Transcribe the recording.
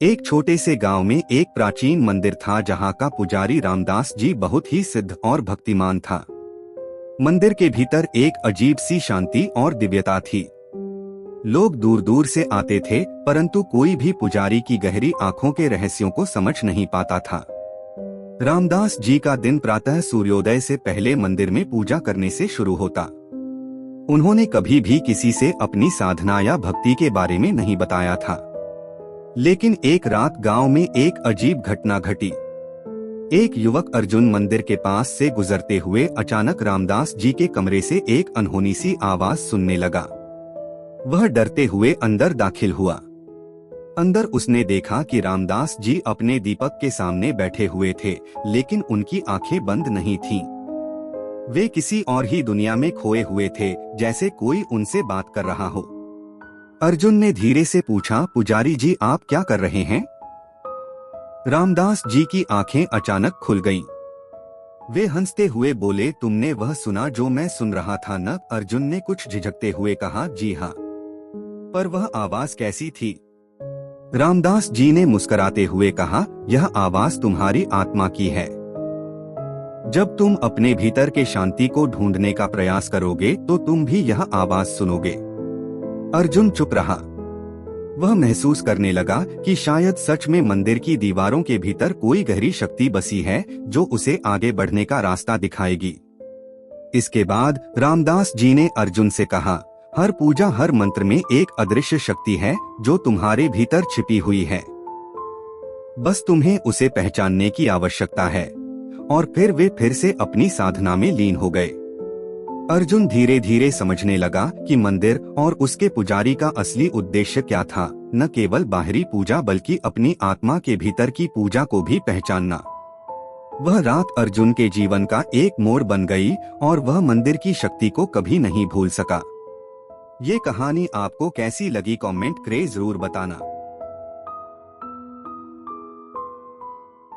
एक छोटे से गांव में एक प्राचीन मंदिर था जहां का पुजारी रामदास जी बहुत ही सिद्ध और भक्तिमान था। मंदिर के भीतर एक अजीब सी शांति और दिव्यता थी। लोग दूर दूर से आते थे, परंतु कोई भी पुजारी की गहरी आंखों के रहस्यों को समझ नहीं पाता था। रामदास जी का दिन प्रातः सूर्योदय से पहले मंदिर में पूजा करने से शुरू होता। उन्होंने कभी भी किसी से अपनी साधना या भक्ति के बारे में नहीं बताया था। लेकिन एक रात गांव में एक अजीब घटना घटी। एक युवक अर्जुन मंदिर के पास से गुजरते हुए अचानक रामदास जी के कमरे से एक अनहोनी सी आवाज सुनने लगा। वह डरते हुए अंदर दाखिल हुआ। अंदर उसने देखा कि रामदास जी अपने दीपक के सामने बैठे हुए थे, लेकिन उनकी आंखें बंद नहीं थीं। वे किसी और ही दुनिया में खोए हुए थे, जैसे कोई उनसे बात कर रहा हो। अर्जुन ने धीरे से पूछा, पुजारी जी आप क्या कर रहे हैं? रामदास जी की आंखें अचानक खुल गईं। वे हंसते हुए बोले, तुमने वह सुना जो मैं सुन रहा था न? अर्जुन ने कुछ झिझकते हुए कहा, जी हाँ। पर वह आवाज कैसी थी? रामदास जी ने मुस्कुराते हुए कहा, यह आवाज तुम्हारी आत्मा की है। जब तुम अपने भीतर के शांति को ढूंढने का प्रयास करोगे तो तुम भी यह आवाज सुनोगे। अर्जुन चुप रहा। वह महसूस करने लगा कि शायद सच में मंदिर की दीवारों के भीतर कोई गहरी शक्ति बसी है जो उसे आगे बढ़ने का रास्ता दिखाएगी। इसके बाद रामदास जी ने अर्जुन से कहा, हर पूजा हर मंत्र में एक अदृश्य शक्ति है जो तुम्हारे भीतर छिपी हुई है। बस तुम्हें उसे पहचानने की आवश्यकता है। और फिर वे फिर से अपनी साधना में लीन हो गए। अर्जुन धीरे धीरे समझने लगा कि मंदिर और उसके पुजारी का असली उद्देश्य क्या था, न केवल बाहरी पूजा बल्कि अपनी आत्मा के भीतर की पूजा को भी पहचानना। वह रात अर्जुन के जीवन का एक मोड़ बन गई और वह मंदिर की शक्ति को कभी नहीं भूल सका। ये कहानी आपको कैसी लगी कमेंट करके जरूर बताना।